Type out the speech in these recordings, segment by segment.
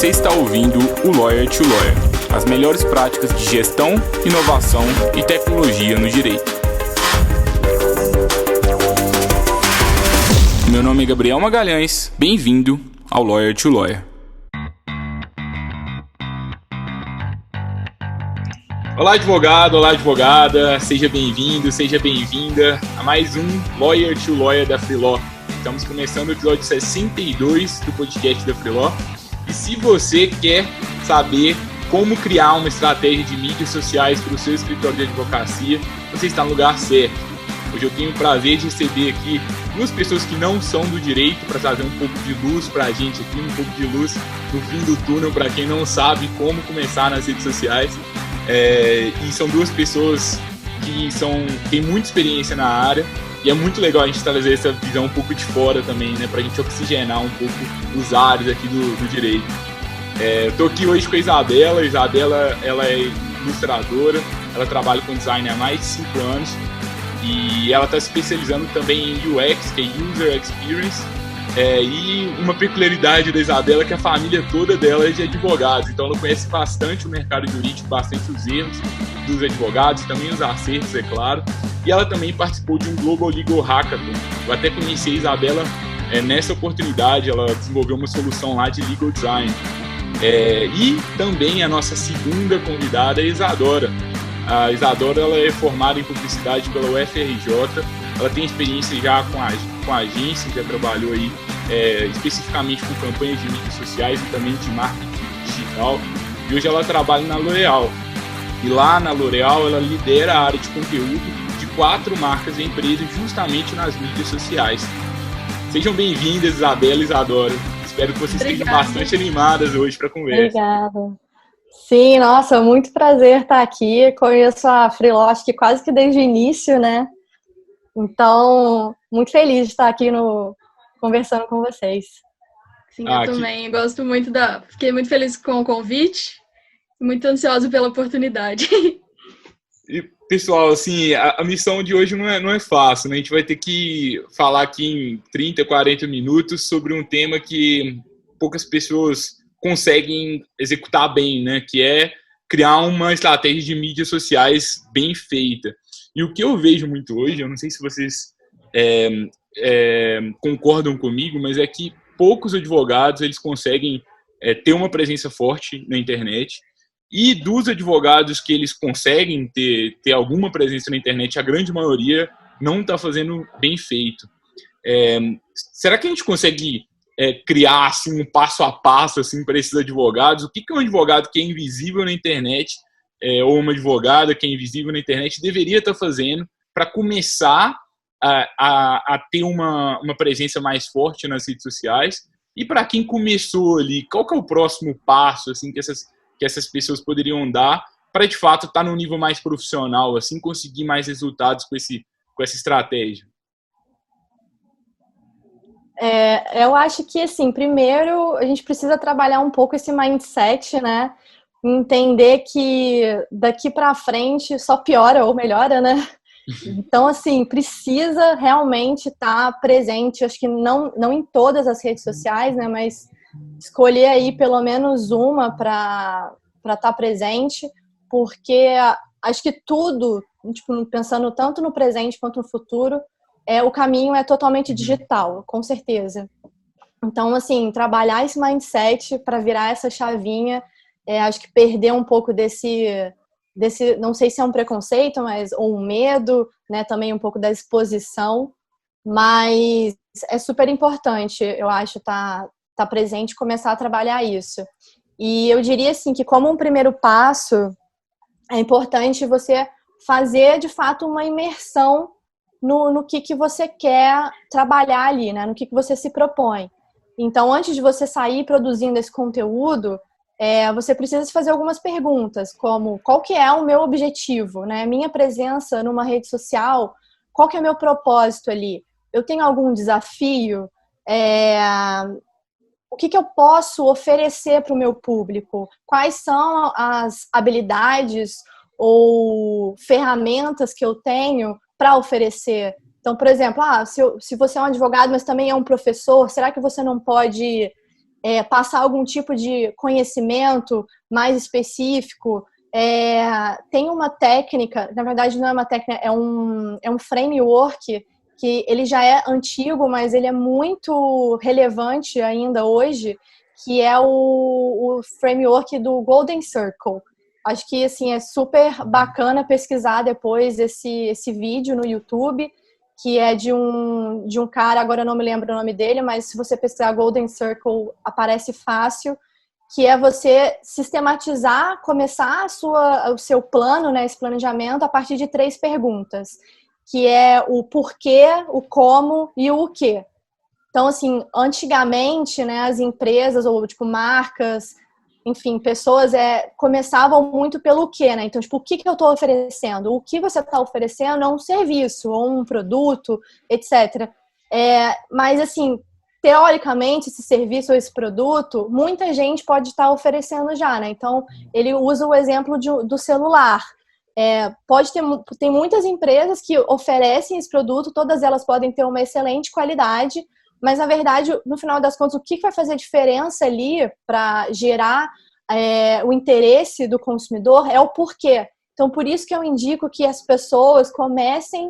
Você está ouvindo o Lawyer to Lawyer, as melhores práticas de gestão, inovação e tecnologia no direito. Meu nome é Gabriel Magalhães, bem-vindo ao Lawyer to Lawyer. Olá, advogado, olá, advogada, seja bem-vindo, seja bem-vinda a mais um Lawyer to Lawyer da Freeló. Estamos começando o episódio 62 do podcast da Freeló. E se você quer saber como criar uma estratégia de mídias sociais para o seu escritório de advocacia, você está no lugar certo. Hoje eu tenho o prazer de receber aqui duas pessoas que não são do direito para trazer um pouco de luz para a gente aqui, um pouco de luz no fim do túnel para quem não sabe como começar nas redes sociais. E são duas pessoas que têm muita experiência na área e é muito legal a gente trazer essa visão um pouco de fora também, né, para a gente oxigenar um pouco os ares aqui do direito. Estou aqui hoje com a Isabela. A Isabela, ela é ilustradora, ela trabalha com design há mais de 5 anos e ela está se especializando também em UX, que é User Experience. E uma peculiaridade da Isabela é que a família toda dela é de advogados, então ela conhece bastante o mercado jurídico, bastante os erros dos advogados, também os acertos, é claro. E ela também participou de um Global Legal Hackathon. Eu até conheci a Isabela nessa oportunidade, ela desenvolveu uma solução lá de legal design. E também a nossa segunda convidada é a Isadora. A Isadora, ela é formada em publicidade pela UFRJ, ela tem experiência já com a agência, já trabalhou aí especificamente com campanhas de mídias sociais e também de marketing digital. E hoje ela trabalha na L'Oréal. E lá na L'Oréal ela lidera a área de conteúdo de 4 marcas e empresas justamente nas mídias sociais. Sejam bem-vindas, Isabela e Isadora. Espero que vocês estejam bastante animadas hoje para a conversa. Obrigada. Sim, nossa, muito prazer estar aqui. Conheço a Freeló, acho que quase que desde o início, né? Então, muito feliz de estar aqui conversando com vocês. Sim, eu também gosto muito fiquei muito feliz com o convite e muito ansiosa pela oportunidade. E, pessoal, assim, a missão de hoje não é fácil, né? A gente vai ter que falar aqui em 30, 40 minutos sobre um tema que poucas pessoas conseguem executar bem, né? Que é criar uma estratégia de mídias sociais bem feita. E o que eu vejo muito hoje, eu não sei se vocês concordam comigo, mas é que poucos advogados eles conseguem ter uma presença forte na internet. E dos advogados que eles conseguem ter alguma presença na internet, a grande maioria não está fazendo bem feito. Será que a gente consegue criar assim, um passo a passo assim, para esses advogados? O que um advogado que é invisível na internet ou uma advogada que é invisível na internet deveria estar fazendo para começar a ter uma presença mais forte nas redes sociais? E para quem começou ali, qual que é o próximo passo assim, que essas pessoas poderiam dar para, de fato, estar num nível mais profissional, assim, conseguir mais resultados com essa estratégia? Eu acho que, assim, primeiro a gente precisa trabalhar um pouco esse mindset, né? Entender que daqui para frente só piora ou melhora, né? Então, assim, precisa realmente estar presente, acho que não em todas as redes sociais, né? Mas escolher aí pelo menos uma para estar presente, porque acho que tudo, tipo, pensando tanto no presente quanto no futuro, o caminho é totalmente digital, com certeza. Então, assim, trabalhar esse mindset para virar essa chavinha, acho que perder um pouco desse, não sei se é um preconceito, ou um medo, né, também um pouco da exposição, mas é super importante, eu acho, tá presente e começar a trabalhar isso. E eu diria, assim, que como um primeiro passo, é importante você fazer, de fato, uma imersão no que você quer trabalhar ali, né? No que você se propõe. Então, antes de você sair produzindo esse conteúdo, você precisa se fazer algumas perguntas, como qual que é o meu objetivo, né? Minha presença numa rede social, qual que é o meu propósito ali? Eu tenho algum desafio? O que eu posso oferecer para o meu público? Quais são as habilidades ou ferramentas que eu tenho para oferecer? Então, por exemplo, se você é um advogado, mas também é um professor, será que você não pode passar algum tipo de conhecimento mais específico. Tem uma técnica, na verdade não é uma técnica, é um framework que ele já é antigo, mas ele é muito relevante ainda hoje, que é o framework do Golden Circle. Acho que assim, é super bacana pesquisar depois esse vídeo no YouTube, que é de um cara, agora eu não me lembro o nome dele, mas se você pesquisar Golden Circle, aparece fácil, que é você sistematizar, começar o seu plano, né, esse planejamento, a partir de 3 perguntas, que é o porquê, o como e o quê. Então, assim, antigamente, né, as empresas ou, tipo, marcas, enfim, pessoas começavam muito pelo quê, né? Então, tipo, o que eu estou oferecendo? O que você está oferecendo é um serviço ou um produto, etc. Mas, assim, teoricamente, esse serviço ou esse produto, muita gente pode estar oferecendo já, né? Então, ele usa o exemplo do celular. Tem muitas empresas que oferecem esse produto, todas elas podem ter uma excelente qualidade, mas, na verdade, no final das contas, o que vai fazer diferença ali para gerar o interesse do consumidor é o porquê. Então, por isso que eu indico que as pessoas comecem,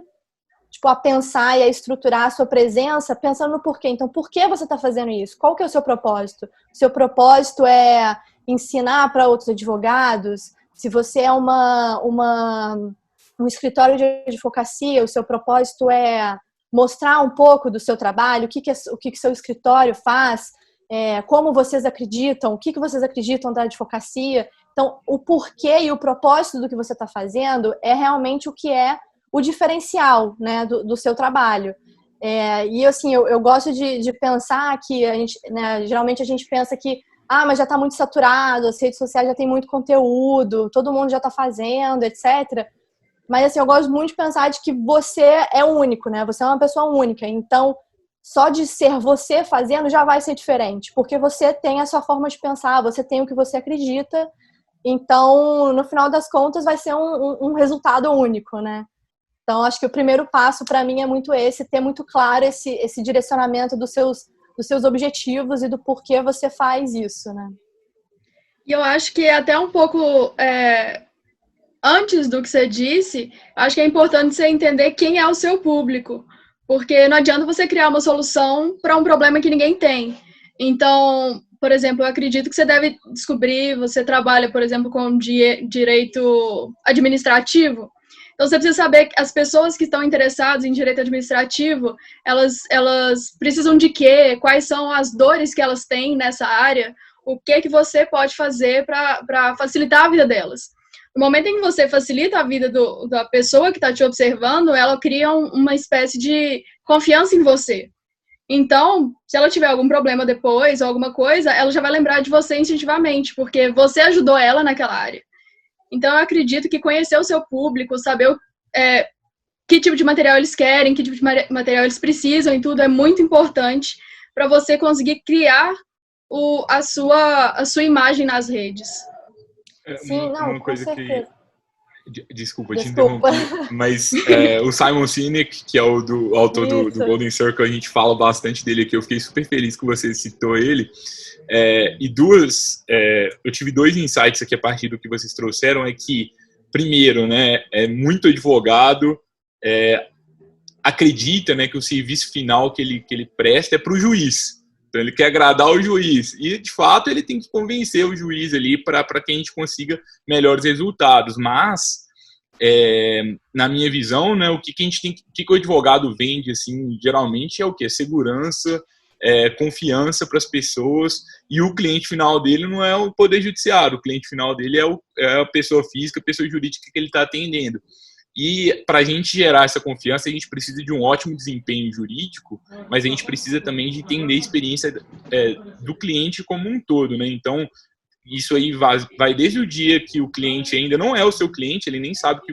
tipo, a pensar e a estruturar a sua presença pensando no porquê. Então, por que você está fazendo isso? Qual que é o seu propósito? O seu propósito é ensinar para outros advogados? Se você é um escritório de advocacia, o seu propósito é mostrar um pouco do seu trabalho, o que seu escritório faz, como vocês acreditam, o que vocês acreditam da advocacia. Então, o porquê e o propósito do que você está fazendo é realmente o que é o diferencial, né, do seu trabalho. E, assim, eu gosto de pensar que geralmente a gente pensa que mas já está muito saturado, as redes sociais já tem muito conteúdo, todo mundo já está fazendo, etc. Mas, assim, eu gosto muito de pensar de que você é único, né? Você é uma pessoa única. Então, só de ser você fazendo já vai ser diferente. Porque você tem a sua forma de pensar, você tem o que você acredita. Então, no final das contas, vai ser um resultado único, né? Então, acho que o primeiro passo para mim é muito ter muito claro esse direcionamento dos seus objetivos e do porquê você faz isso, né? E eu acho que até um pouco... Antes do que você disse, acho que é importante você entender quem é o seu público, porque não adianta você criar uma solução para um problema que ninguém tem. Então, por exemplo, eu acredito que você deve descobrir, você trabalha, por exemplo, com direito administrativo, então você precisa saber que as pessoas que estão interessadas em direito administrativo, elas precisam de quê? Quais são as dores que elas têm nessa área? O que você pode fazer para facilitar a vida delas? No momento em que você facilita a vida da pessoa que está te observando, ela cria uma espécie de confiança em você. Então, se ela tiver algum problema depois ou alguma coisa, ela já vai lembrar de você instintivamente, porque você ajudou ela naquela área. Então, eu acredito que conhecer o seu público, saber que tipo de material eles querem, que tipo de material eles precisam e tudo é muito importante para você conseguir criar a sua imagem nas redes. Sim, uma coisa com certeza. Desculpa te interromper, mas o Simon Sinek, que é o autor do Golden Circle, a gente fala bastante dele aqui, eu fiquei super feliz que você citou ele. Eu tive 2 insights aqui a partir do que vocês trouxeram, é que, primeiro, né, muito advogado acredita, né, que o serviço final que ele presta é para o juiz. Então, ele quer agradar o juiz. E, de fato, ele tem que convencer o juiz ali para que a gente consiga melhores resultados. Mas, na minha visão, né, o que a gente tem, o que o advogado vende, assim, geralmente é o quê? Segurança, confiança para as pessoas. E o cliente final dele não é o poder judiciário. O cliente final dele é a pessoa física, a pessoa jurídica que ele está atendendo. E para a gente gerar essa confiança, a gente precisa de um ótimo desempenho jurídico, mas a gente precisa também de entender a experiência do cliente como um todo, né? Então, isso aí vai desde o dia que o cliente ainda não é o seu cliente, ele nem sabe que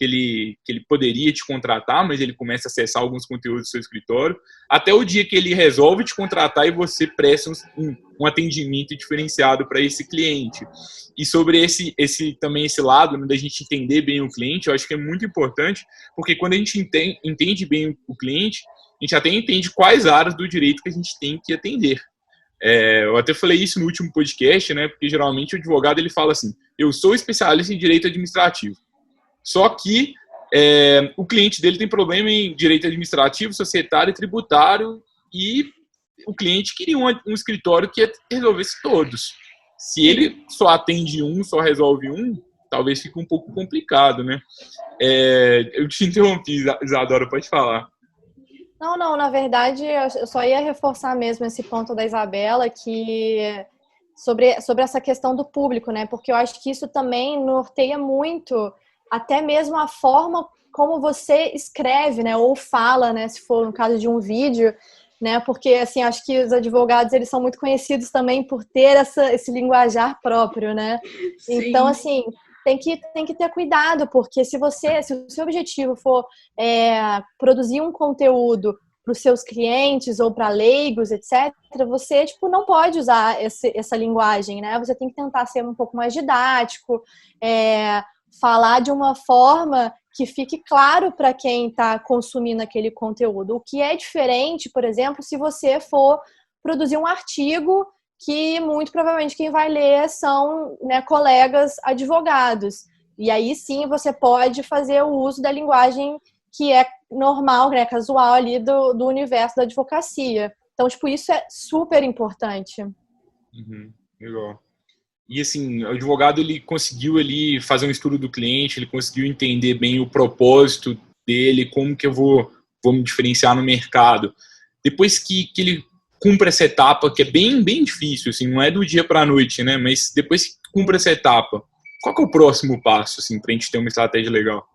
ele poderia te contratar, mas ele começa a acessar alguns conteúdos do seu escritório, até o dia que ele resolve te contratar e você presta um atendimento diferenciado para esse cliente. E sobre esse lado, né, da gente entender bem o cliente, eu acho que é muito importante, porque quando a gente entende bem o cliente, a gente até entende quais áreas do direito que a gente tem que atender. Eu até falei isso no último podcast, né? Porque geralmente o advogado ele fala assim: eu sou especialista em direito administrativo. Só que o cliente dele tem problema em direito administrativo, societário e tributário, e o cliente queria um escritório que resolvesse todos. Se ele só atende um, só resolve um, talvez fique um pouco complicado, né? Eu te interrompi, Isadora, pode falar. Não, na verdade, eu só ia reforçar mesmo esse ponto da Isabela, que sobre essa questão do público, né? Porque eu acho que isso também norteia muito, até mesmo a forma como você escreve, né? Ou fala, né? Se for no caso de um vídeo, né? Porque, assim, acho que os advogados, eles são muito conhecidos também por ter esse linguajar próprio, né? Sim. Então, assim, tem que ter cuidado, porque se o seu objetivo for produzir um conteúdo para os seus clientes ou para leigos, etc., você, tipo, não pode usar essa linguagem, né? Você tem que tentar ser um pouco mais didático, falar de uma forma que fique claro para quem está consumindo aquele conteúdo. O que é diferente, por exemplo, se você for produzir um artigo que muito provavelmente quem vai ler são, né, colegas advogados. E aí sim você pode fazer o uso da linguagem que é normal, né, casual ali do universo da advocacia. Então, tipo, isso é super importante. Legal. E assim, o advogado ele conseguiu ali fazer um estudo do cliente, ele conseguiu entender bem o propósito dele, como que eu vou me diferenciar no mercado. Depois que ele cumpre essa etapa, que é bem, bem difícil, assim, não é do dia para a noite, né? Mas depois que cumpre essa etapa, qual que é o próximo passo, assim, para a gente ter uma estratégia legal?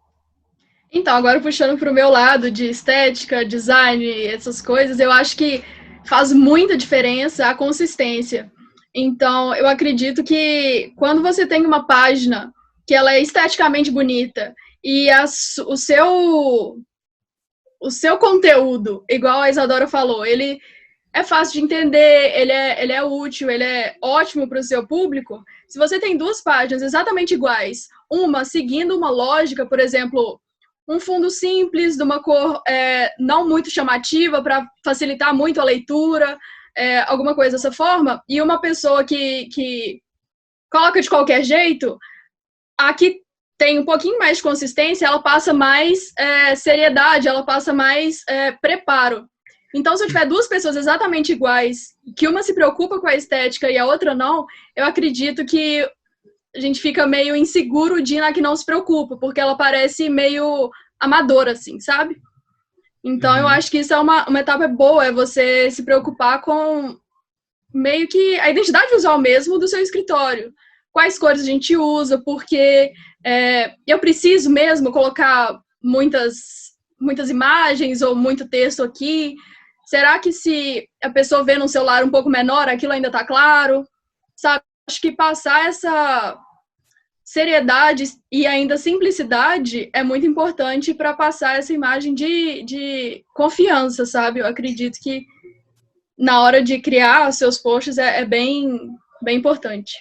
Então, agora puxando para o meu lado de estética, design, essas coisas, eu acho que faz muita diferença a consistência. Então, eu acredito que quando você tem uma página que ela é esteticamente bonita e o seu conteúdo, igual a Isadora falou, ele é fácil de entender, ele é útil, ele é ótimo para o seu público. Se você tem duas páginas exatamente iguais, uma seguindo uma lógica, por exemplo, um fundo simples, de uma cor não muito chamativa, para facilitar muito a leitura, alguma coisa dessa forma, e uma pessoa que coloca de qualquer jeito, aqui tem um pouquinho mais de consistência, ela passa mais seriedade, ela passa mais preparo. Então, se eu tiver duas pessoas exatamente iguais, que uma se preocupa com a estética e a outra não, eu acredito que a gente fica meio inseguro de na que não se preocupa, porque ela parece meio amadora, assim, sabe? Então, eu acho que isso é uma etapa boa, é você se preocupar com meio que a identidade visual mesmo do seu escritório. Quais cores a gente usa, porque eu preciso mesmo colocar muitas imagens ou muito texto aqui. Será que se a pessoa vê num celular um pouco menor, aquilo ainda tá claro? Sabe? Acho que passar essa seriedade e ainda simplicidade é muito importante para passar essa imagem de confiança, sabe? Eu acredito que na hora de criar seus posts é bem, bem importante.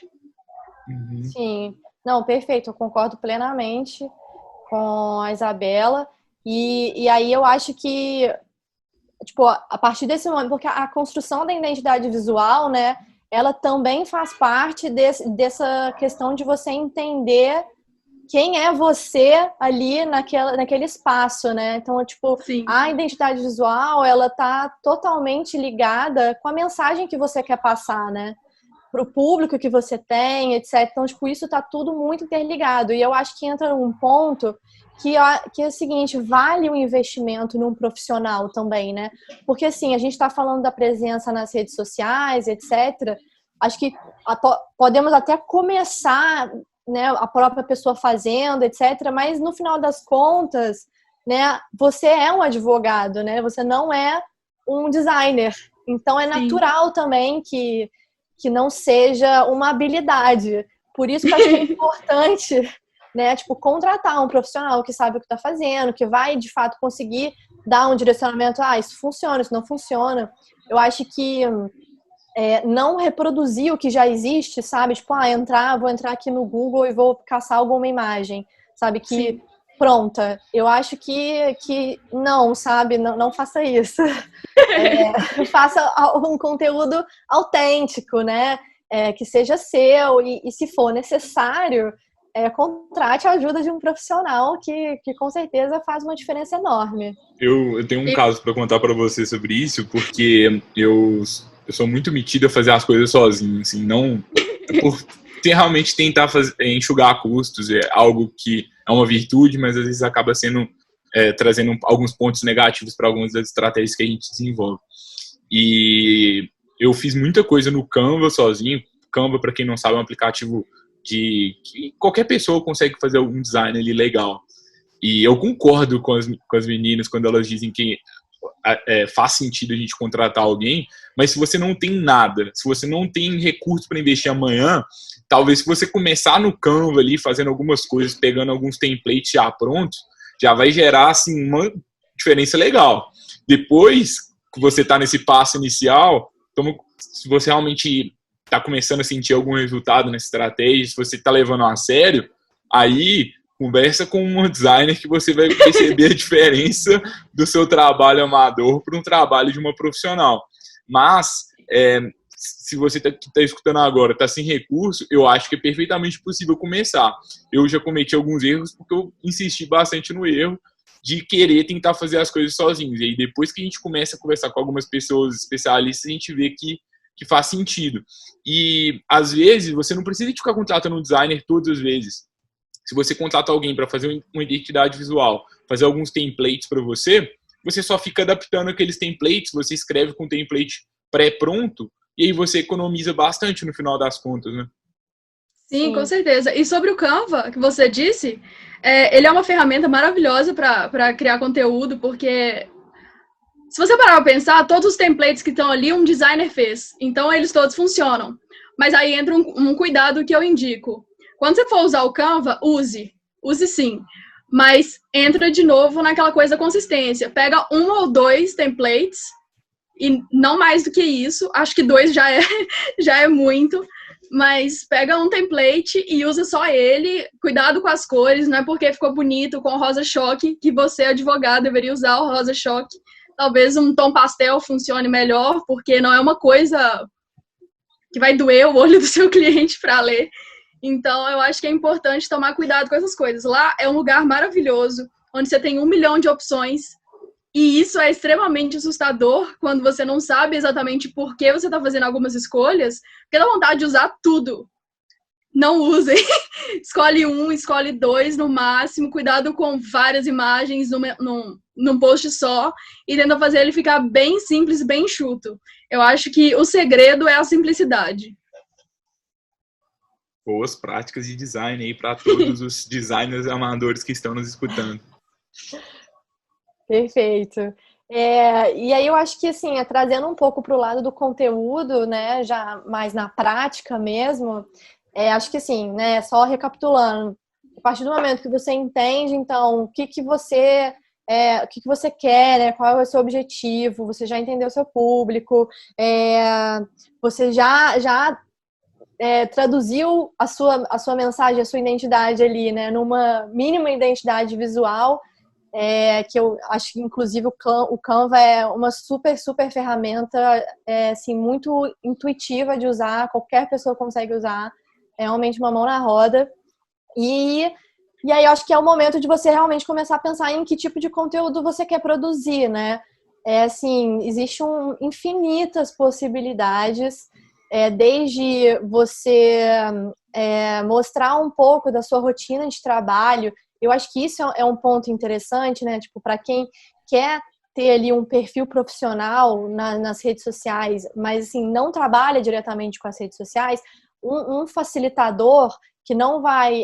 Sim, não, perfeito, eu concordo plenamente com a Isabela. E aí eu acho que, tipo, a partir desse momento, porque a construção da identidade visual, né, ela também faz parte dessa questão de você entender quem é você ali naquele espaço, né? Então, tipo, Sim. A identidade visual, ela tá totalmente ligada com a mensagem que você quer passar, né? Para o público que você tem, etc. Então, tipo, isso tá tudo muito interligado. E eu acho que entra num ponto que é o seguinte, vale o investimento num profissional também, né? Porque, assim, a gente está falando da presença nas redes sociais, etc. Acho que podemos até começar, né, a própria pessoa fazendo, etc. Mas, no final das contas, né, você é um advogado, né? Você não é um designer. Então, é natural também que não seja uma habilidade. Por isso que eu acho que é importante, né, tipo, contratar um profissional que sabe o que está fazendo, que vai, de fato, conseguir dar um direcionamento, isso funciona, isso não funciona. Eu acho que não reproduzir o que já existe, sabe? Tipo, vou entrar aqui no Google e vou caçar alguma imagem, sabe? Que pronta. Eu acho que não, sabe? Não faça isso. Faça um conteúdo autêntico, né? Que seja seu e se for necessário, contrate a ajuda de um profissional que com certeza faz uma diferença enorme. Eu tenho um caso para contar para você sobre isso, porque eu sou muito metido a fazer as coisas sozinho, assim, não por realmente tentar enxugar custos, é algo que é uma virtude, mas às vezes acaba sendo trazendo alguns pontos negativos para algumas das estratégias que a gente desenvolve. E eu fiz muita coisa no Canva sozinho. Canva, para quem não sabe, é um aplicativo que qualquer pessoa consegue fazer algum design ali legal. E eu concordo com as meninas quando elas dizem que faz sentido a gente contratar alguém, mas se você não tem nada, se você não tem recurso para investir amanhã, talvez se você começar no Canva ali, fazendo algumas coisas, pegando alguns templates já prontos, já vai gerar assim, uma diferença legal. Depois que você está nesse passo inicial, se você realmente está começando a sentir algum resultado nessa estratégia, se você está levando a sério, aí conversa com um designer que você vai perceber a diferença do seu trabalho amador para um trabalho de uma profissional. Mas, se você que está escutando agora está sem recurso, eu acho que é perfeitamente possível começar. Eu já cometi alguns erros porque eu insisti bastante no erro de querer tentar fazer as coisas sozinhos. E aí, depois que a gente começa a conversar com algumas pessoas especialistas, a gente vê que faz sentido. E, às vezes, você não precisa ficar contratando um designer todas as vezes. Se você contrata alguém para fazer uma identidade visual, fazer alguns templates para você, você só fica adaptando aqueles templates, você escreve com um template pré-pronto, e aí você economiza bastante no final das contas, né? Sim, com certeza. E sobre o Canva, que você disse, ele é uma ferramenta maravilhosa para criar conteúdo, porque se você parar para pensar, todos os templates que estão ali, um designer fez. Então, eles todos funcionam. Mas aí entra um cuidado que eu indico. Quando você for usar o Canva, use sim, mas entra de novo naquela coisa da consistência. Pega 1 ou 2 templates, e não mais do que isso, acho que 2 já é muito, mas pega um template e usa só ele, cuidado com as cores, não é porque ficou bonito com o rosa choque que você, advogado, deveria usar o rosa choque. Talvez um tom pastel funcione melhor, porque não é uma coisa que vai doer o olho do seu cliente para ler. Então, eu acho que é importante tomar cuidado com essas coisas. Lá é um lugar maravilhoso, onde você tem 1 milhão de opções. E isso é extremamente assustador quando você não sabe exatamente por que você está fazendo algumas escolhas, porque dá vontade de usar tudo. Não usem. Escolhe 1, escolhe 2 no máximo. Cuidado com várias imagens num post só. E tenta fazer ele ficar bem simples, bem enxuto. Eu acho que o segredo é a simplicidade. Boas práticas de design aí para todos os designers amadores que estão nos escutando. Perfeito. E aí eu acho que, assim, trazendo um pouco para o lado do conteúdo, né, já mais na prática mesmo, acho que, assim, né, só recapitulando, a partir do momento que você entende, então, o que você quer, né, qual é o seu objetivo, você já entendeu o seu público, você já traduziu a sua mensagem, a sua identidade ali, né, numa mínima identidade visual, que eu acho que, inclusive, o Canva é uma super, super ferramenta, assim, muito intuitiva de usar, qualquer pessoa consegue usar, é realmente uma mão na roda. E aí eu acho que é o momento de você realmente começar a pensar em que tipo de conteúdo você quer produzir, né? Assim, existem infinitas possibilidades, desde você mostrar um pouco da sua rotina de trabalho. Eu acho que isso é um ponto interessante, né? Tipo, para quem quer ter ali um perfil profissional nas redes sociais, mas assim, não trabalha diretamente com as redes sociais, um facilitador que não vai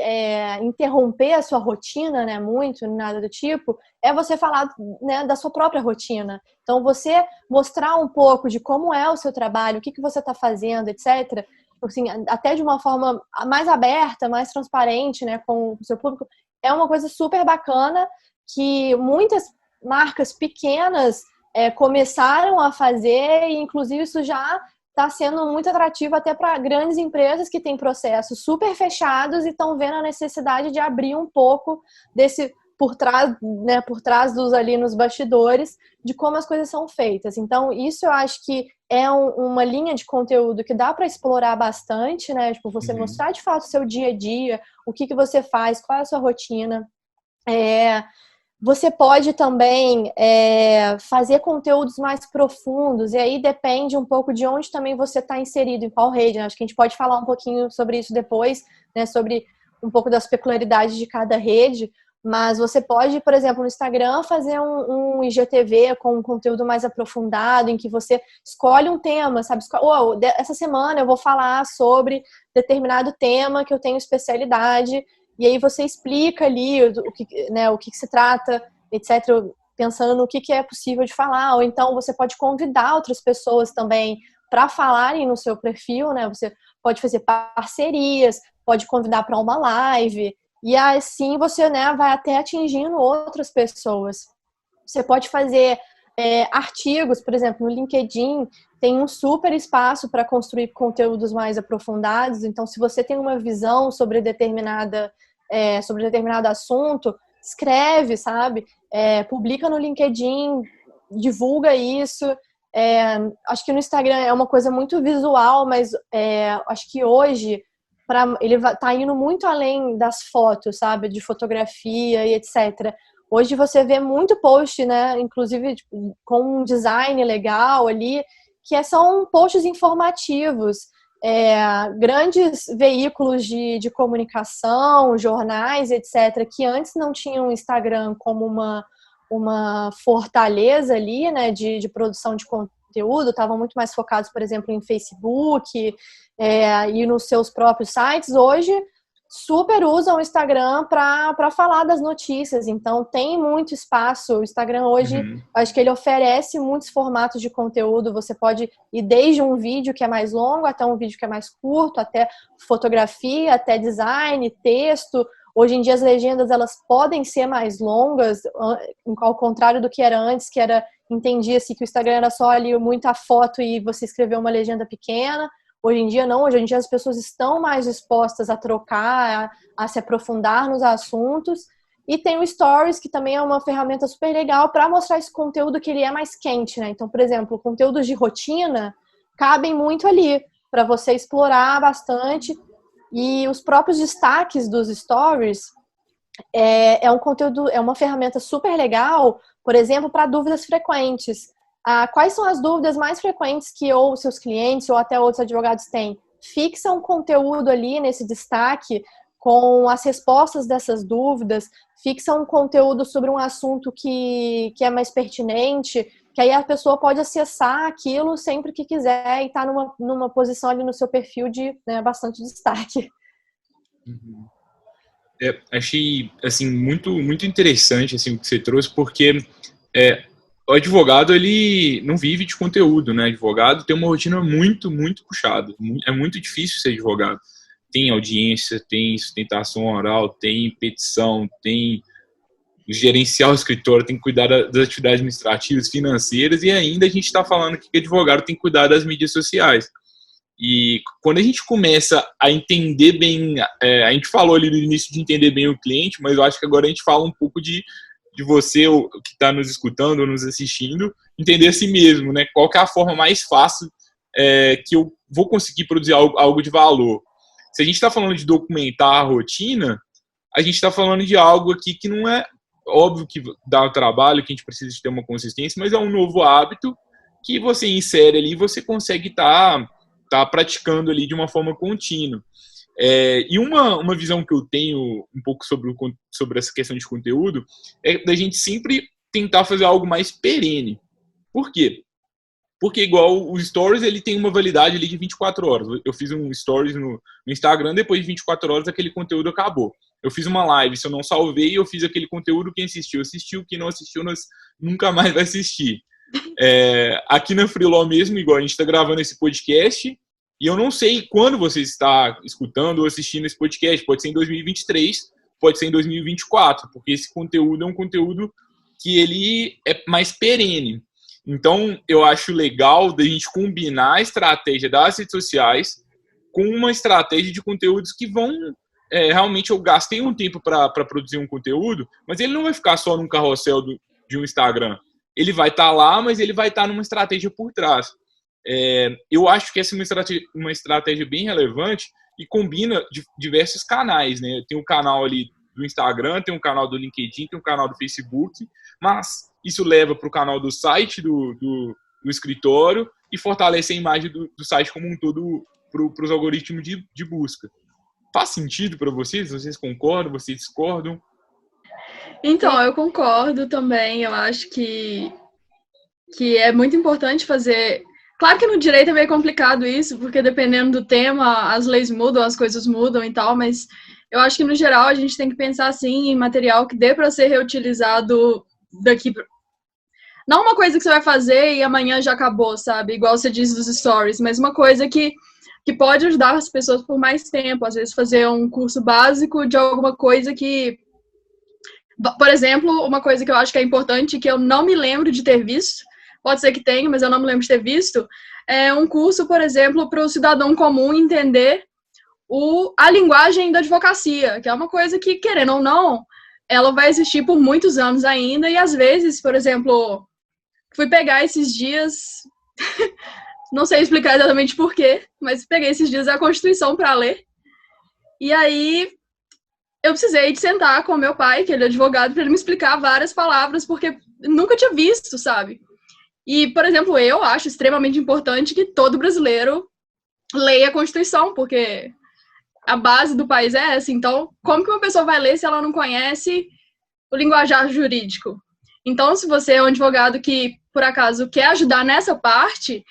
interromper a sua rotina, né, muito, nada do tipo, é você falar, né, da sua própria rotina. Então, você mostrar um pouco de como é o seu trabalho, o que você está fazendo, etc., assim, até de uma forma mais aberta, mais transparente, né, com o seu público, é uma coisa super bacana que muitas marcas pequenas começaram a fazer, e inclusive isso já está sendo muito atrativo até para grandes empresas que têm processos super fechados e estão vendo a necessidade de abrir um pouco desse por trás, né, por trás dos ali nos bastidores, de como as coisas são feitas. Então, isso eu acho que é uma linha de conteúdo que dá para explorar bastante, né? Tipo, você mostrar de fato o seu dia a dia, o que você faz, qual é a sua rotina. Você pode também fazer conteúdos mais profundos, e aí depende um pouco de onde também você está inserido, em qual rede, né? Acho que a gente pode falar um pouquinho sobre isso depois, né? Sobre um pouco das peculiaridades de cada rede, mas você pode, por exemplo, no Instagram fazer um IGTV com um conteúdo mais aprofundado, em que você escolhe um tema, sabe? Essa semana eu vou falar sobre determinado tema que eu tenho especialidade, e aí você explica ali o que se trata, etc., pensando no que é possível de falar, ou então você pode convidar outras pessoas também para falarem no seu perfil, né? Você pode fazer parcerias, pode convidar para uma live, e assim você, né, vai até atingindo outras pessoas. Você pode fazer artigos, por exemplo, no LinkedIn tem um super espaço para construir conteúdos mais aprofundados. Então, se você tem uma visão sobre determinado assunto, escreve, sabe? Publica no LinkedIn, divulga isso. Acho que no Instagram é uma coisa muito visual, mas acho que hoje ele tá indo muito além das fotos, sabe? De fotografia e etc. Hoje você vê muito post, né? Inclusive tipo, com um design legal ali, que são posts informativos. Grandes veículos de comunicação, jornais, etc., que antes não tinham o Instagram como uma fortaleza ali, né, de produção de conteúdo, estavam muito mais focados, por exemplo, em Facebook e nos seus próprios sites. Hoje super usam o Instagram para falar das notícias, então tem muito espaço. O Instagram hoje, acho que ele oferece muitos formatos de conteúdo. Você pode ir desde um vídeo que é mais longo, até um vídeo que é mais curto, até fotografia, até design, texto. Hoje em dia as legendas elas podem ser mais longas, ao contrário do que era antes, que entendia-se que o Instagram era só ali muita foto e você escreveu uma legenda pequena. Hoje em dia não, hoje em dia as pessoas estão mais dispostas a trocar, a se aprofundar nos assuntos. E tem o Stories, que também é uma ferramenta super legal para mostrar esse conteúdo que ele é mais quente, né? Então, por exemplo, conteúdos de rotina cabem muito ali para você explorar bastante. E os próprios destaques dos Stories um conteúdo, é uma ferramenta super legal, por exemplo, para dúvidas frequentes. Quais são as dúvidas mais frequentes que ou seus clientes ou até outros advogados têm? Fixa um conteúdo ali nesse destaque com as respostas dessas dúvidas, fixa um conteúdo sobre um assunto que é mais pertinente, que aí a pessoa pode acessar aquilo sempre que quiser e estar numa posição ali no seu perfil de bastante destaque. Achei assim, muito, muito interessante assim, o que você trouxe, porque o advogado, ele não vive de conteúdo, né? O advogado tem uma rotina muito, muito puxada. É muito difícil ser advogado. Tem audiência, tem sustentação oral, tem petição, tem gerenciar o escritório, tem que cuidar das atividades administrativas, financeiras, e ainda a gente está falando que o advogado tem que cuidar das mídias sociais. E quando a gente começa a entender bem, a gente falou ali no início de entender bem o cliente, mas eu acho que agora a gente fala um pouco de você, o que está nos escutando ou nos assistindo, entender a si mesmo, né? Qual que é a forma mais fácil que eu vou conseguir produzir algo de valor. Se a gente está falando de documentar a rotina, a gente está falando de algo aqui que não é óbvio que dá trabalho, que a gente precisa de ter uma consistência, mas é um novo hábito que você insere ali e você consegue estar praticando ali de uma forma contínua. E uma visão que eu tenho um pouco sobre essa questão de conteúdo é da gente sempre tentar fazer algo mais perene. Por quê? Porque igual o Stories, ele tem uma validade ali de 24 horas. Eu fiz um Stories no Instagram, depois de 24 horas aquele conteúdo acabou. Eu fiz uma live, se eu não salvei, eu fiz aquele conteúdo, quem assistiu, quem não assistiu, nunca mais vai assistir. Aqui na Freeló mesmo, igual a gente está gravando esse podcast, e eu não sei quando você está escutando ou assistindo esse podcast. Pode ser em 2023, pode ser em 2024, porque esse conteúdo é um conteúdo que ele é mais perene. Então, eu acho legal da gente combinar a estratégia das redes sociais com uma estratégia de conteúdos que vão realmente eu gastei um tempo para produzir um conteúdo, mas ele não vai ficar só num carrossel de um Instagram. Ele vai estar lá, mas ele vai estar numa estratégia por trás. Eu acho que essa é uma estratégia bem relevante e combina diversos canais, né? Tem o canal ali do Instagram, tem um canal do LinkedIn, tem um canal do Facebook, mas isso leva para o canal do site do escritório e fortalece a imagem do site como um todo para os algoritmos de busca. Faz sentido para vocês? Vocês concordam? Vocês discordam? Então, eu concordo também. Eu acho que é muito importante fazer... Claro que no direito é meio complicado isso, porque dependendo do tema, as leis mudam, as coisas mudam e tal, mas eu acho que no geral a gente tem que pensar assim em material que dê para ser reutilizado daqui... Não uma coisa que você vai fazer e amanhã já acabou, sabe? Igual você diz dos stories, mas uma coisa que pode ajudar as pessoas por mais tempo. Às vezes fazer um curso básico de alguma coisa que... Por exemplo, uma coisa que eu acho que é importante, que eu não me lembro de ter visto, pode ser que tenha, mas eu não me lembro de ter visto, é um curso, por exemplo, para o cidadão comum entender a linguagem da advocacia, que é uma coisa que, querendo ou não, ela vai existir por muitos anos ainda, e às vezes, por exemplo, fui pegar esses dias... Não sei explicar exatamente por quê, mas peguei esses dias a Constituição para ler. E aí eu precisei de sentar com meu pai, que ele é advogado, para ele me explicar várias palavras, porque nunca tinha visto, sabe? E, por exemplo, eu acho extremamente importante que todo brasileiro leia a Constituição, porque a base do país é essa. Então, como que uma pessoa vai ler se ela não conhece o linguajar jurídico? Então, se você é um advogado que, por acaso, quer ajudar nessa parte...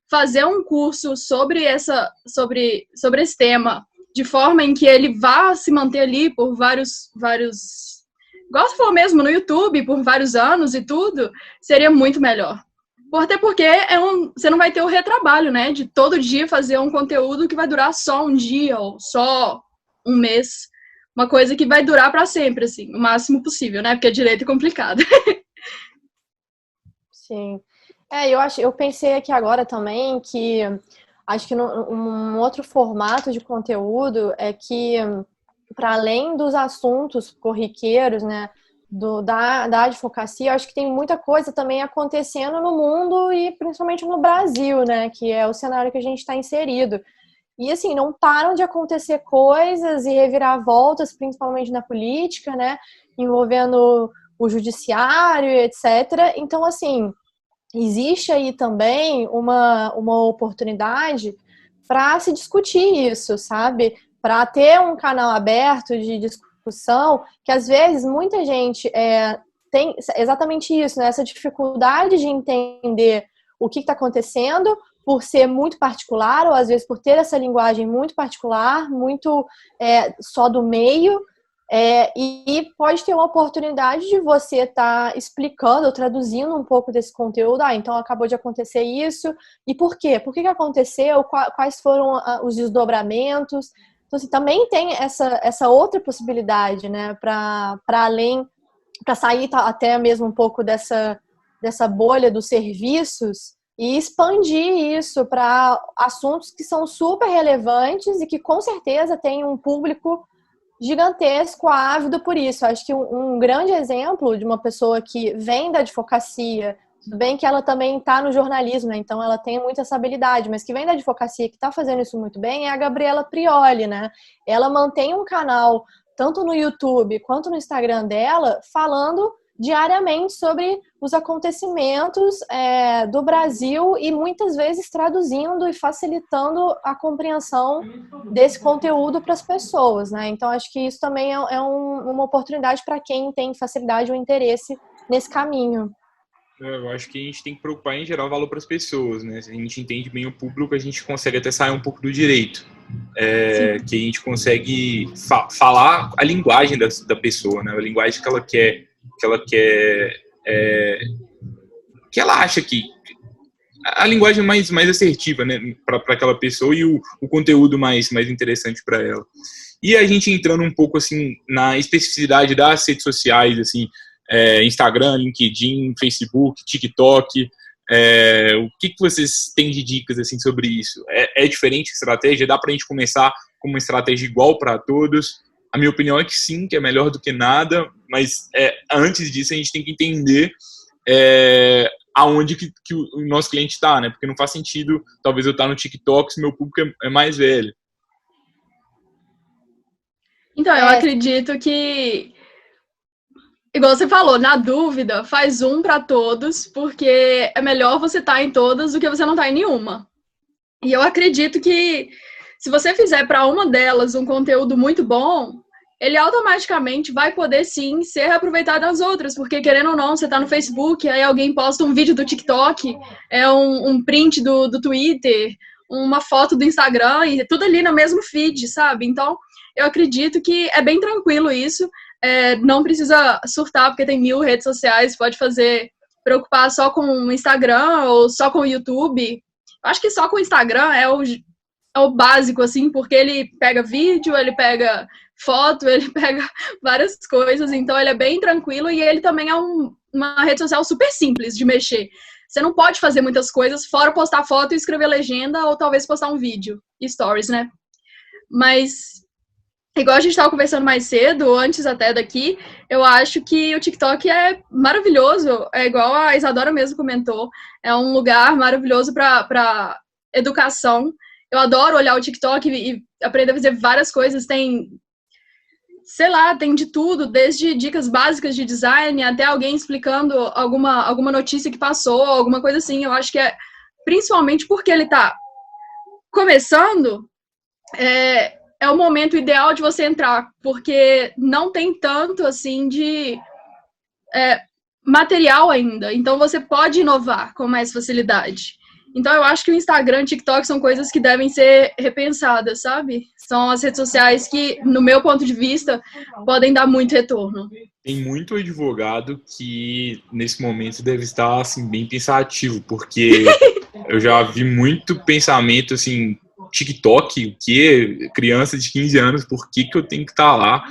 fazer um curso sobre esse tema, de forma em que ele vá se manter ali por vários, igual você falou mesmo, no YouTube, por vários anos e tudo, seria muito melhor. Até porque você não vai ter o retrabalho, né, de todo dia fazer um conteúdo que vai durar só um dia ou só um mês. Uma coisa que vai durar para sempre, assim, o máximo possível, né, porque direito é complicado. Sim. Eu pensei aqui agora também que acho que um outro formato de conteúdo é que, para além dos assuntos corriqueiros, né, da advocacia, acho que tem muita coisa também acontecendo no mundo e principalmente no Brasil, né, que é o cenário que a gente está inserido. E, assim, não param de acontecer coisas e reviravoltas, principalmente na política, né, envolvendo o judiciário, etc. Então, assim... existe aí também uma oportunidade para se discutir isso, sabe? Para ter um canal aberto de discussão, que às vezes muita gente tem exatamente isso, né? Essa dificuldade de entender o que está acontecendo por ser muito particular, ou às vezes por ter essa linguagem muito particular, muito só do meio. E pode ter uma oportunidade de você estar explicando, traduzindo um pouco desse conteúdo. Então acabou de acontecer isso, e por quê? Por que aconteceu? Quais foram os desdobramentos? Então, assim, também tem essa outra possibilidade, né, para além, para sair até mesmo um pouco dessa bolha dos serviços e expandir isso para assuntos que são super relevantes e que com certeza tem um público gigantesco, ávido por isso. Acho que um grande exemplo de uma pessoa que vem da advocacia, tudo bem que ela também está no jornalismo, né? Então ela tem muita essa habilidade, mas que vem da advocacia, que está fazendo isso muito bem, é a Gabriela Prioli, né? Ela mantém um canal, tanto no YouTube quanto no Instagram dela, falando diariamente sobre os acontecimentos do Brasil e muitas vezes traduzindo e facilitando a compreensão desse conteúdo para as pessoas, né? Então acho que isso também é uma oportunidade para quem tem facilidade ou interesse nesse caminho. Eu acho que a gente tem que preocupar em gerar valor para as pessoas, né? Se a gente entende bem o público, a gente consegue até sair um pouco do direito. Que a gente consegue falar a linguagem da pessoa, né? A linguagem que ela quer, que ela acha que a linguagem mais assertiva, né, para aquela pessoa, e o conteúdo mais interessante para ela. E a gente entrando um pouco assim na especificidade das redes sociais, assim, Instagram, LinkedIn, Facebook, TikTok, o que vocês têm de dicas assim sobre isso? É diferente a estratégia? Dá para a gente começar com uma estratégia igual para todos? A minha opinião é que sim, que é melhor do que nada, mas antes disso a gente tem que entender aonde que o nosso cliente está, né? Porque não faz sentido, talvez eu estar no TikTok se meu público é mais velho. Então, eu acredito que, igual você falou, na dúvida, faz um para todos, porque é melhor você estar em todas do que você não estar em nenhuma. E eu acredito que se você fizer para uma delas um conteúdo muito bom, ele automaticamente vai poder sim ser aproveitado nas outras, porque querendo ou não, você tá no Facebook, aí alguém posta um vídeo do TikTok, um print do Twitter, uma foto do Instagram, e tudo ali no mesmo feed, sabe? Então, eu acredito que é bem tranquilo isso, não precisa surtar, porque tem 1000 redes sociais, pode preocupar só com o Instagram ou só com o YouTube. Acho que só com o Instagram é o básico, assim, porque ele pega vídeo, ele pega foto, ele pega várias coisas, então ele é bem tranquilo e ele também é uma rede social super simples de mexer. Você não pode fazer muitas coisas, fora postar foto e escrever legenda, ou talvez postar um vídeo, stories, né? Mas, igual a gente estava conversando mais cedo, antes até daqui, eu acho que o TikTok é maravilhoso, é igual a Isadora mesmo comentou, é um lugar maravilhoso para educação. Eu adoro olhar o TikTok e aprender a fazer várias coisas. Tem, sei lá, tem de tudo, desde dicas básicas de design até alguém explicando alguma notícia que passou, alguma coisa assim. Eu acho que principalmente porque ele tá começando, é o momento ideal de você entrar, porque não tem tanto, assim, de material ainda. Então, você pode inovar com mais facilidade. Então, eu acho que o Instagram e o TikTok são coisas que devem ser repensadas, sabe? São as redes sociais que, no meu ponto de vista, podem dar muito retorno. Tem muito advogado que, nesse momento, deve estar, assim, bem pensativo, porque eu já vi muito pensamento, assim, TikTok, o que? Criança de 15 anos, por que eu tenho que estar lá?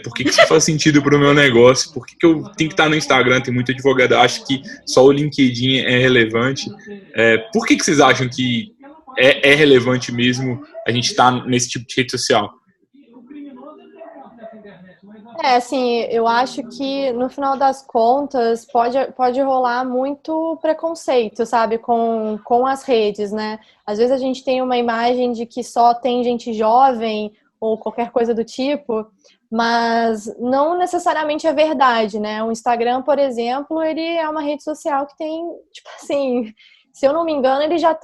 Por que isso faz sentido para o meu negócio? Por que eu tenho que estar no Instagram? Tem muito advogado, acho que só o LinkedIn é relevante. Por que vocês acham que é relevante mesmo a gente estar nesse tipo de rede social? Assim, eu acho que no final das contas pode rolar muito preconceito, sabe, com as redes, né? Às vezes a gente tem uma imagem de que só tem gente jovem ou qualquer coisa do tipo, mas não necessariamente é verdade, né? O Instagram, por exemplo, ele é uma rede social que tem, tipo assim, se eu não me engano, ele já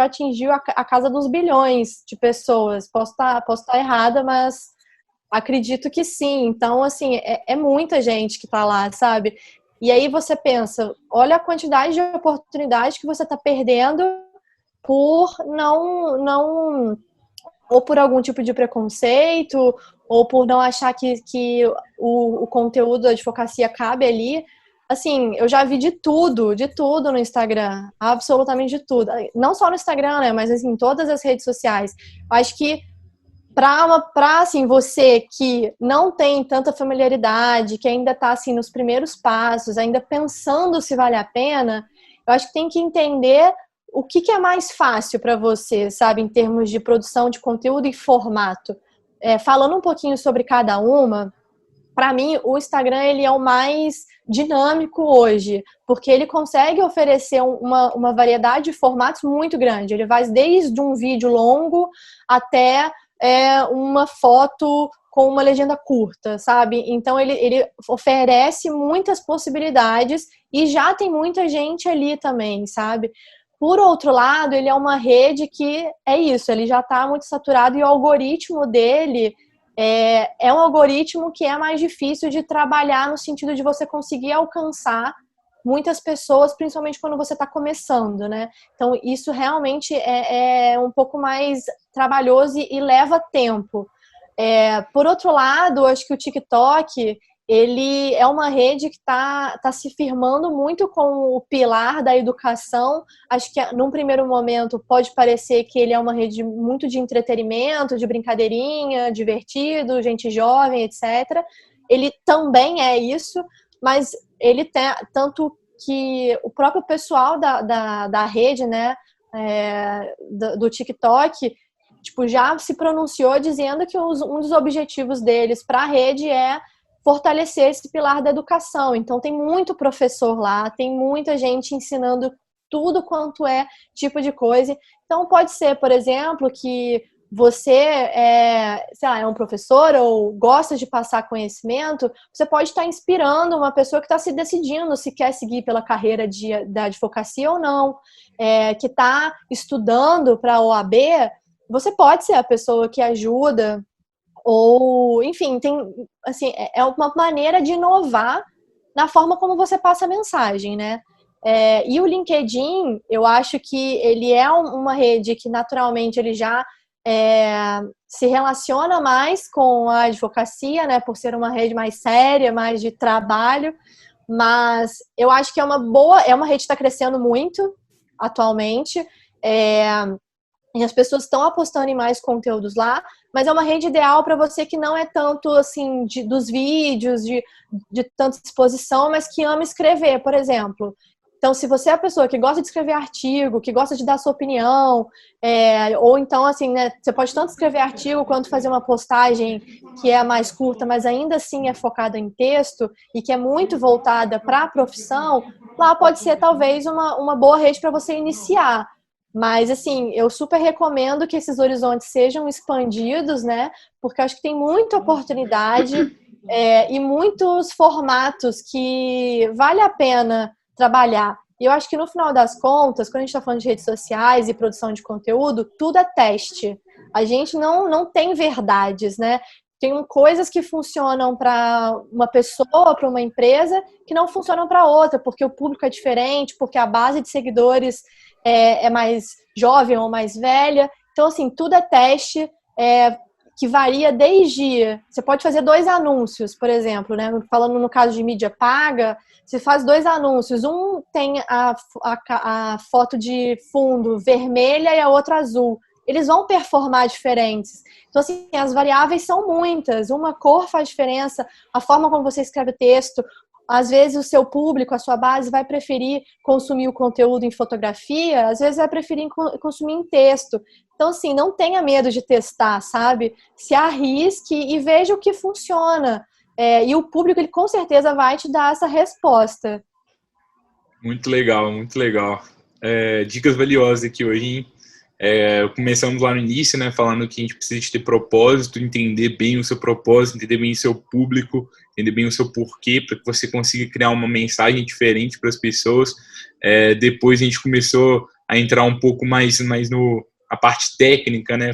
atingiu a casa dos bilhões de pessoas. Posso estar errada, mas acredito que sim. Então, assim, é muita gente que tá lá, sabe? E aí você pensa, olha a quantidade de oportunidades que você tá perdendo por não ou por algum tipo de preconceito, ou por não achar que o conteúdo da advocacia cabe ali. Assim, eu já vi de tudo no Instagram, absolutamente de tudo. Não só no Instagram, né, mas assim, em todas as redes sociais. Eu acho que assim, você que não tem tanta familiaridade, que ainda está assim, nos primeiros passos, ainda pensando se vale a pena, eu acho que tem que entender o que é mais fácil para você, sabe, em termos de produção de conteúdo e formato. Falando um pouquinho sobre cada uma, para mim, o Instagram ele é o mais dinâmico hoje, porque ele consegue oferecer uma variedade de formatos muito grande. Ele vai desde um vídeo longo até uma foto com uma legenda curta, sabe? Então, ele oferece muitas possibilidades e já tem muita gente ali também, sabe? Por outro lado, ele é uma rede que é isso, ele já está muito saturado e o algoritmo dele é um algoritmo que é mais difícil de trabalhar no sentido de você conseguir alcançar muitas pessoas, principalmente quando você está começando, né? Então, isso realmente é um pouco mais trabalhoso e leva tempo. Por outro lado, acho que o TikTok, ele é uma rede que tá se firmando muito com o pilar da educação. Acho que, num primeiro momento, pode parecer que ele é uma rede muito de entretenimento, de brincadeirinha, divertido, gente jovem, etc. Ele também é isso, mas ele tem, tanto que o próprio pessoal da rede, né, do TikTok, tipo, já se pronunciou dizendo que um dos objetivos deles para a rede é fortalecer esse pilar da educação. Então, tem muito professor lá, tem muita gente ensinando tudo quanto é tipo de coisa. Então, pode ser, por exemplo, que você sei lá, é um professor ou gosta de passar conhecimento, você pode estar inspirando uma pessoa que está se decidindo se quer seguir pela carreira da advocacia ou não, que está estudando para a OAB, você pode ser a pessoa que ajuda, ou, enfim, assim, é uma maneira de inovar na forma como você passa a mensagem, né? E o LinkedIn, eu acho que ele é uma rede que naturalmente ele já se relaciona mais com a advocacia, né, por ser uma rede mais séria, mais de trabalho, mas eu acho que é uma rede que está crescendo muito atualmente, e as pessoas estão apostando em mais conteúdos lá, mas é uma rede ideal para você que não é tanto assim dos vídeos, de tanta exposição, mas que ama escrever, por exemplo. Então, se você é a pessoa que gosta de escrever artigo, que gosta de dar sua opinião, ou então, assim, né, você pode tanto escrever artigo quanto fazer uma postagem que é mais curta, mas ainda assim é focada em texto e que é muito voltada para a profissão, lá pode ser talvez uma boa rede para você iniciar. Mas, assim, eu super recomendo que esses horizontes sejam expandidos, né, porque eu acho que tem muita oportunidade e muitos formatos que vale a pena trabalhar. E eu acho que no final das contas, quando a gente está falando de redes sociais e produção de conteúdo, tudo é teste. A gente não tem verdades, né? Tem coisas que funcionam para uma pessoa, para uma empresa, que não funcionam para outra, porque o público é diferente, porque a base de seguidores é mais jovem ou mais velha. Então, assim, tudo é teste, que varia desde... Você pode fazer 2 anúncios, por exemplo, né? Falando no caso de mídia paga, você faz 2 anúncios. Um tem a foto de fundo vermelha e a outra azul. Eles vão performar diferentes. Então, assim, as variáveis são muitas. Uma cor faz diferença, a forma como você escreve o texto. Às vezes o seu público, a sua base, vai preferir consumir o conteúdo em fotografia, às vezes vai preferir consumir em texto. Então, assim, não tenha medo de testar, sabe? Se arrisque e veja o que funciona. E o público, ele com certeza vai te dar essa resposta. Muito legal, muito legal. Dicas valiosas aqui hoje, hein? Começamos lá no início, né, falando que a gente precisa de ter propósito, entender bem o seu propósito, entender bem o seu público, entender bem o seu porquê, para que você consiga criar uma mensagem diferente para as pessoas. Depois a gente começou a entrar um pouco mais a parte técnica, né?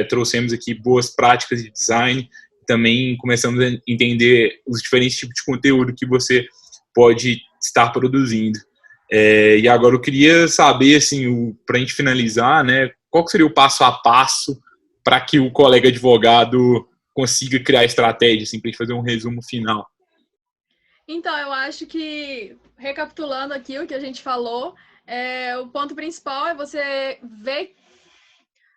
Trouxemos aqui boas práticas de design, também começamos a entender os diferentes tipos de conteúdo que você pode estar produzindo. E agora eu queria saber, assim, para a gente finalizar, né, qual que seria o passo a passo para que o colega advogado consiga criar estratégia, assim, para a gente fazer um resumo final? Então, eu acho que, recapitulando aqui o que a gente falou, o ponto principal é você ver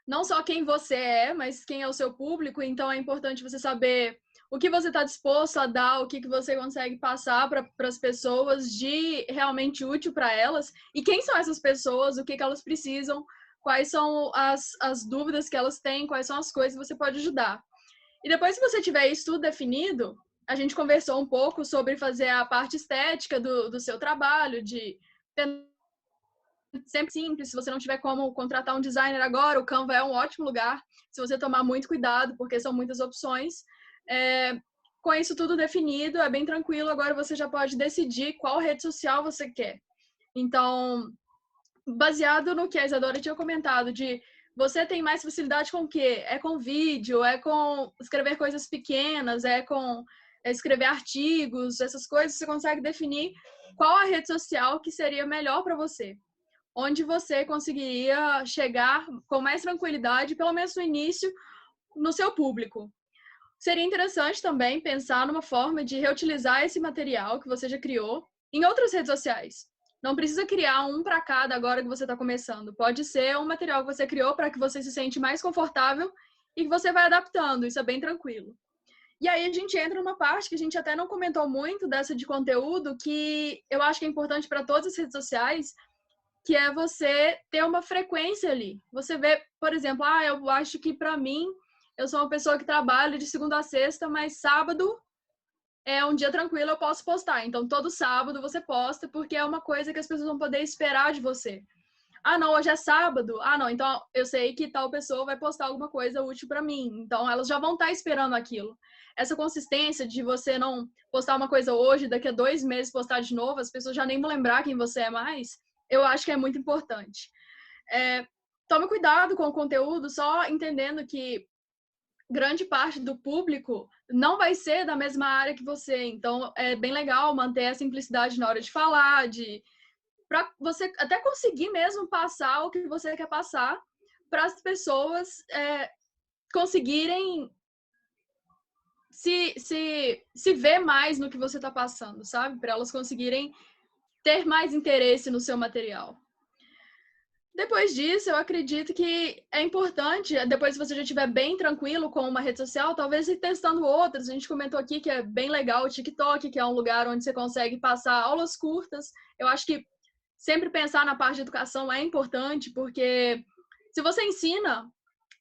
não só quem você é, mas quem é o seu público. Então, é importante você saber o que você está disposto a dar, o que você consegue passar para as pessoas de realmente útil para elas, e quem são essas pessoas, o que elas precisam, quais são as dúvidas que elas têm, quais são as coisas que você pode ajudar. E depois que você tiver isso tudo definido, a gente conversou um pouco sobre fazer a parte estética do seu trabalho, de sempre simples. Se você não tiver como contratar um designer agora, o Canva é um ótimo lugar, se você tomar muito cuidado, porque são muitas opções. Com isso tudo definido, é bem tranquilo. Agora você já pode decidir qual rede social você quer. Então, baseado no que a Isadora tinha comentado, de você tem mais facilidade com o quê? É com vídeo, é com escrever coisas pequenas, é com escrever artigos, essas coisas. Você consegue definir qual a rede social que seria melhor para você, onde você conseguiria chegar com mais tranquilidade, pelo menos no início, no seu público. Seria interessante também pensar numa forma de reutilizar esse material que você já criou em outras redes sociais. Não precisa criar um para cada agora que você está começando. Pode ser um material que você criou para que você se sente mais confortável e que você vai adaptando. Isso é bem tranquilo. E aí a gente entra numa parte que a gente até não comentou muito dessa de conteúdo, que eu acho que é importante para todas as redes sociais, que é você ter uma frequência ali. Você vê, por exemplo, eu acho que para mim, eu sou uma pessoa que trabalha de segunda a sexta, mas sábado é um dia tranquilo, eu posso postar. Então, todo sábado você posta, porque é uma coisa que as pessoas vão poder esperar de você. Ah, não, hoje é sábado. Ah, não, então eu sei que tal pessoa vai postar alguma coisa útil para mim. Então, elas já vão estar esperando aquilo. Essa consistência de você não postar uma coisa hoje, daqui a 2 meses postar de novo, as pessoas já nem vão lembrar quem você é mais, eu acho que é muito importante. Tome cuidado com o conteúdo, só entendendo que grande parte do público não vai ser da mesma área que você. Então, é bem legal manter a simplicidade na hora de falar, para você até conseguir mesmo passar o que você quer passar para as pessoas conseguirem se ver mais no que você está passando, sabe? Para elas conseguirem ter mais interesse no seu material. Depois disso, eu acredito que é importante, depois que você já estiver bem tranquilo com uma rede social, talvez ir testando outras. A gente comentou aqui que é bem legal o TikTok, que é um lugar onde você consegue passar aulas curtas. Eu acho que sempre pensar na parte de educação é importante, porque se você ensina,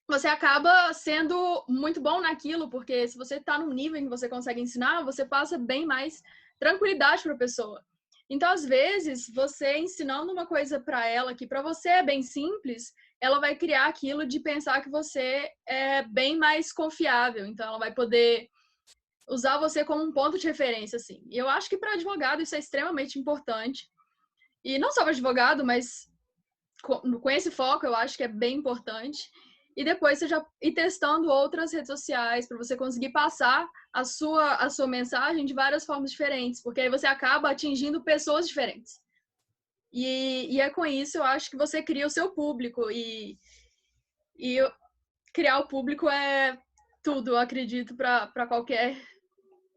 você acaba sendo muito bom naquilo, porque se você está num nível em que você consegue ensinar, você passa bem mais tranquilidade para a pessoa. Então, às vezes, você ensinando uma coisa para ela que para você é bem simples, ela vai criar aquilo de pensar que você é bem mais confiável. Então, ela vai poder usar você como um ponto de referência, assim. E eu acho que para advogado isso é extremamente importante. E não só para advogado, mas com esse foco eu acho que é bem importante. E depois você já ir testando outras redes sociais para você conseguir passar a sua mensagem de várias formas diferentes, porque aí você acaba atingindo pessoas diferentes. E é com isso, eu acho que você cria o seu público. E criar o público é tudo, eu acredito, para qualquer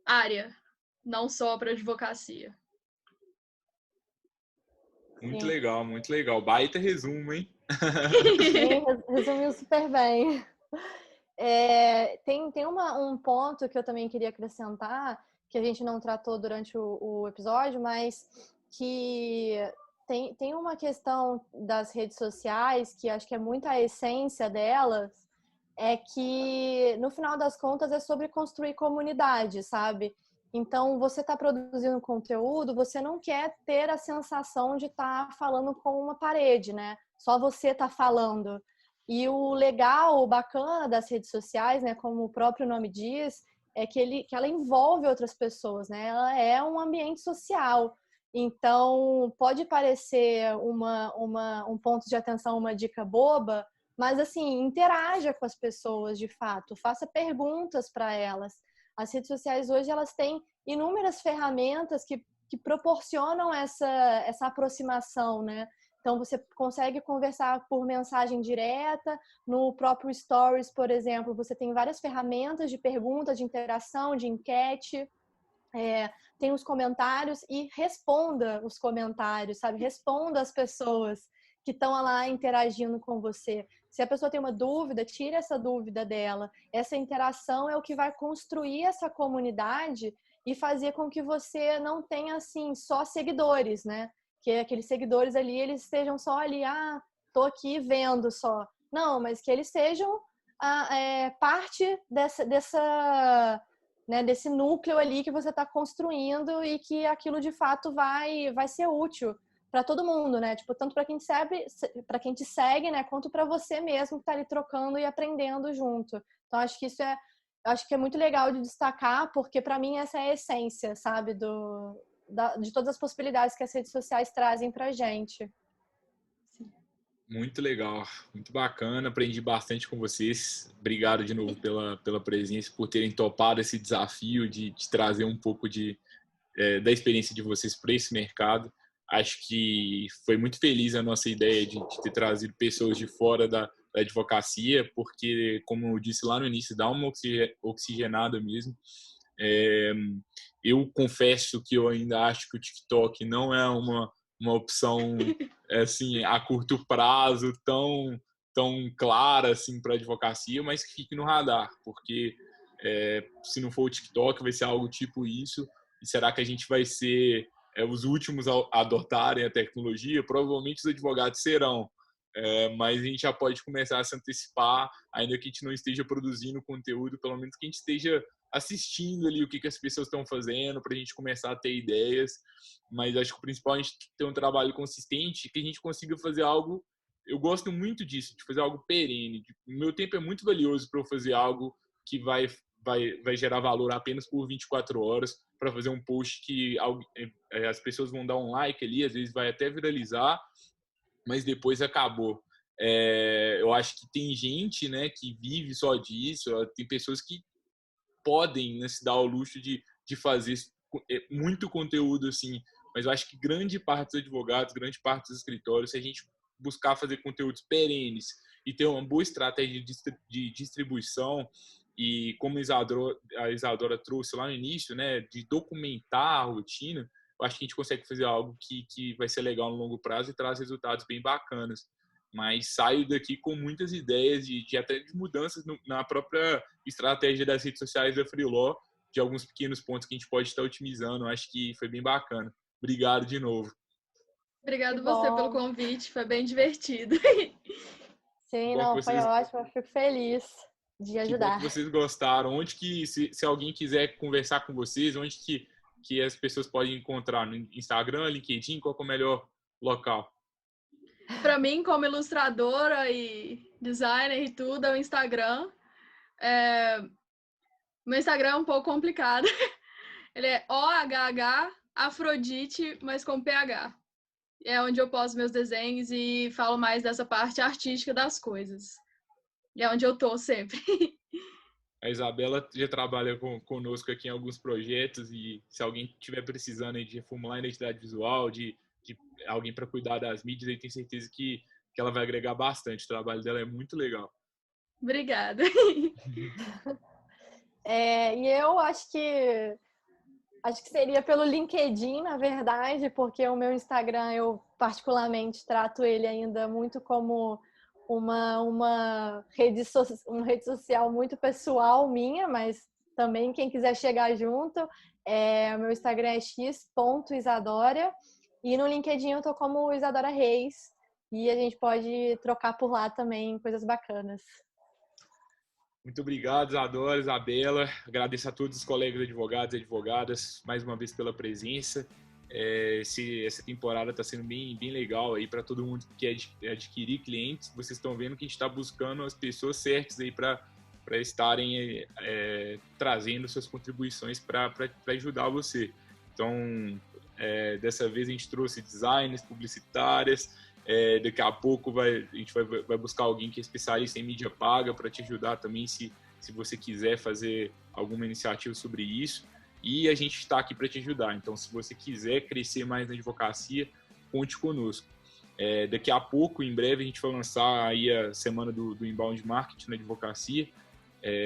área, não só para advocacia. Muito legal, muito legal. Baita resumo, hein? Sim, resumiu super bem. Tem um ponto que eu também queria acrescentar, que a gente não tratou durante o episódio, mas que tem uma questão das redes sociais, que acho que é muito a essência delas, é que, no final das contas, é sobre construir comunidade, sabe? Então, você está produzindo conteúdo, você não quer ter a sensação de estar falando com uma parede, né? Só você está falando. E o legal, o bacana das redes sociais, né, como o próprio nome diz, é que ela envolve outras pessoas, né? Ela é um ambiente social. Então, pode parecer um ponto de atenção, uma dica boba, mas, assim, interaja com as pessoas, de fato. Faça perguntas para elas. As redes sociais hoje, elas têm inúmeras ferramentas que proporcionam essa aproximação, né? Então, você consegue conversar por mensagem direta. No próprio Stories, por exemplo, você tem várias ferramentas de pergunta, de interação, de enquete. Tem os comentários e responda os comentários, sabe? Responda as pessoas que estão lá interagindo com você. Se a pessoa tem uma dúvida, tire essa dúvida dela. Essa interação é o que vai construir essa comunidade e fazer com que você não tenha, assim, só seguidores, né? Que aqueles seguidores ali, eles estejam só ali, tô aqui vendo só. Não, mas que eles sejam parte desse núcleo ali que você está construindo e que aquilo de fato vai ser útil para todo mundo, né? Tipo, tanto para quem te segue, né? Quanto para você mesmo que está ali trocando e aprendendo junto. Então, acho que acho que é muito legal de destacar, porque para mim essa é a essência, sabe? De todas as possibilidades que as redes sociais trazem para a gente. Muito legal, muito bacana, aprendi bastante com vocês. Obrigado de novo pela presença, por terem topado esse desafio de trazer um pouco da experiência de vocês para esse mercado. Acho que foi muito feliz a nossa ideia de ter trazido pessoas de fora da advocacia, porque, como eu disse lá no início, dá uma oxigenada mesmo. Eu confesso que eu ainda acho que o TikTok não é uma opção assim, a curto prazo tão clara assim, para a advocacia, mas que fique no radar, porque se não for o TikTok, vai ser algo tipo isso. E será que a gente vai ser os últimos a adotarem a tecnologia, provavelmente os advogados serão. Mas a gente já pode começar a se antecipar, ainda que a gente não esteja produzindo conteúdo, pelo menos que a gente esteja assistindo ali o que as pessoas estão fazendo, para a gente começar a ter ideias. Mas acho que o principal é a gente ter um trabalho consistente, que a gente consiga fazer algo. Eu gosto muito disso, de fazer algo perene. O meu tempo é muito valioso para eu fazer algo que vai gerar valor apenas por 24 horas, para fazer um post que as pessoas vão dar um like ali, às vezes vai até viralizar, mas depois acabou. Eu acho que tem gente, né, que vive só disso, tem pessoas que podem, né, se dar ao luxo de fazer muito conteúdo assim, mas eu acho que grande parte dos advogados, grande parte dos escritórios, se a gente buscar fazer conteúdos perenes e ter uma boa estratégia de distribuição, e como a Isadora trouxe lá no início, né, de documentar a rotina, eu acho que a gente consegue fazer algo que vai ser legal no longo prazo e traz resultados bem bacanas. Mas saio daqui com muitas ideias até de mudanças na própria estratégia das redes sociais da Freeló, de alguns pequenos pontos que a gente pode estar otimizando. Eu acho que foi bem bacana. Obrigado de novo. Obrigado você pelo convite, foi bem divertido. Sim, não, foi ótimo, eu fico feliz de ajudar. Que bom que vocês gostaram. Onde que, se alguém quiser conversar com vocês, onde que as pessoas podem encontrar? No Instagram, LinkedIn, qual é o melhor local? Para mim, como ilustradora e designer e tudo, é o Instagram. Meu Instagram é um pouco complicado. Ele é OHH Afrodite, mas com PH. É onde eu posto meus desenhos e falo mais dessa parte artística das coisas. E é onde eu tô sempre. A Isabela já trabalha conosco aqui em alguns projetos, e se alguém estiver precisando de reformular a identidade visual, de alguém para cuidar das mídias, eu tenho certeza que ela vai agregar bastante. O trabalho dela é muito legal. Obrigada. E eu acho que seria pelo LinkedIn, na verdade, porque o meu Instagram, eu particularmente trato ele ainda muito como uma rede social muito pessoal minha, mas também quem quiser chegar junto, o meu Instagram é x.isadora, e no LinkedIn eu tô como Isadora Reis, e a gente pode trocar por lá também coisas bacanas. Muito obrigado, Isadora, Isabela. Agradeço a todos os colegas advogados e advogadas mais uma vez pela presença. Essa temporada está sendo bem legal aí para todo mundo que quer adquirir clientes. Vocês estão vendo que a gente está buscando as pessoas certas aí para estarem trazendo suas contribuições para ajudar você. Então, dessa vez a gente trouxe designers, publicitárias. Daqui a pouco a gente vai buscar alguém que é especialista em mídia paga para te ajudar também, se você quiser fazer alguma iniciativa sobre isso. E a gente está aqui para te ajudar. Então, se você quiser crescer mais na advocacia, conte conosco. Daqui a pouco, em breve, a gente vai lançar aí a semana do Inbound Marketing na advocacia.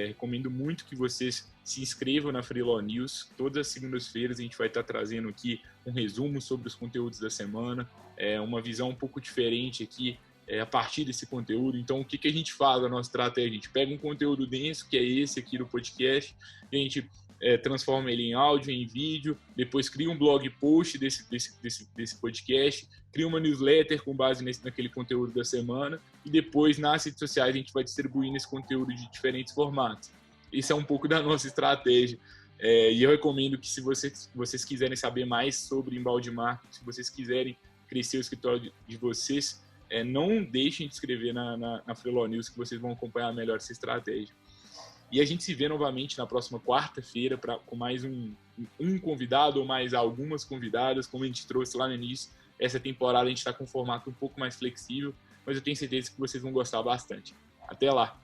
Recomendo muito que vocês se inscrevam na Freeló News. Todas as segundas-feiras a gente vai estar trazendo aqui um resumo sobre os conteúdos da semana, uma visão um pouco diferente aqui a partir desse conteúdo. Então, o que a gente faz na nossa estratégia? A gente pega um conteúdo denso, que é esse aqui do podcast, e a gente transforma ele em áudio, em vídeo, depois cria um blog post desse podcast, cria uma newsletter com base naquele conteúdo da semana, e depois nas redes sociais a gente vai distribuindo esse conteúdo de diferentes formatos. Isso é um pouco da nossa estratégia. E eu recomendo que, se vocês quiserem saber mais sobre Inbound Marketing, se vocês quiserem crescer o escritório de vocês, não deixem de inscrever na Freeló News, que vocês vão acompanhar melhor essa estratégia. E a gente se vê novamente na próxima quarta-feira com mais um convidado ou mais algumas convidadas, como a gente trouxe lá no início. Essa temporada a gente está com um formato um pouco mais flexível, mas eu tenho certeza que vocês vão gostar bastante. Até lá!